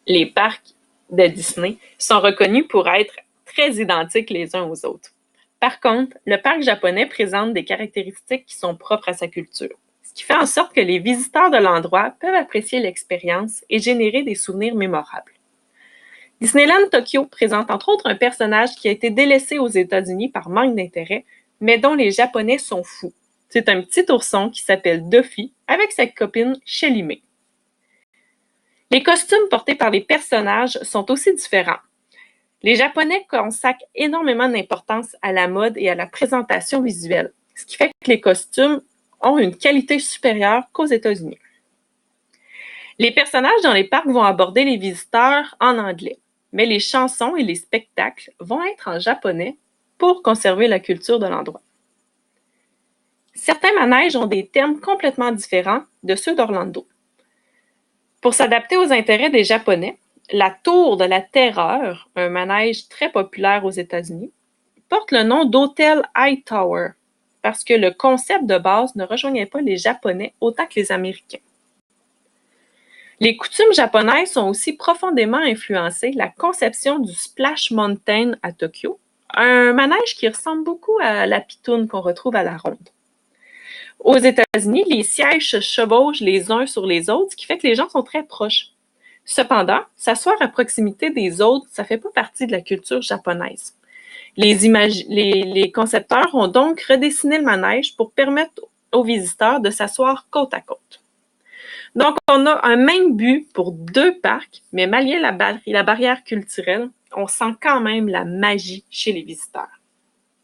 Les parcs de Disney sont reconnus pour être très identiques les uns aux autres. Par contre, le parc japonais présente des caractéristiques qui sont propres à sa culture, ce qui fait en sorte que les visiteurs de l'endroit peuvent apprécier l'expérience et générer des souvenirs mémorables. Disneyland Tokyo présente entre autres un personnage qui a été délaissé aux États-Unis par manque d'intérêt, mais dont les Japonais sont fous. C'est un petit ourson qui s'appelle Duffy avec sa copine Shelly May. Les costumes portés par les personnages sont aussi différents. Les Japonais consacrent énormément d'importance à la mode et à la présentation visuelle, ce qui fait que les costumes ont une qualité supérieure qu'aux États-Unis. Les personnages dans les parcs vont aborder les visiteurs en anglais, mais les chansons et les spectacles vont être en japonais pour conserver la culture de l'endroit. Certains manèges ont des thèmes complètement différents de ceux d'Orlando. Pour s'adapter aux intérêts des Japonais, la Tour de la Terreur, un manège très populaire aux États-Unis, porte le nom d'Hôtel Hightower parce que le concept de base ne rejoignait pas les Japonais autant que les Américains. Les coutumes japonaises ont aussi profondément influencé la conception du Splash Mountain à Tokyo, un manège qui ressemble beaucoup à la pitoune qu'on retrouve à la ronde. Aux États-Unis, les sièges se chevauchent les uns sur les autres, ce qui fait que les gens sont très proches. Cependant, s'asseoir à proximité des autres, ça fait pas partie de la culture japonaise. Les concepteurs ont donc redessiné le manège pour permettre aux visiteurs de s'asseoir côte à côte. Donc, on a un même but pour deux parcs, mais malgré la barrière culturelle, on sent quand même la magie chez les visiteurs.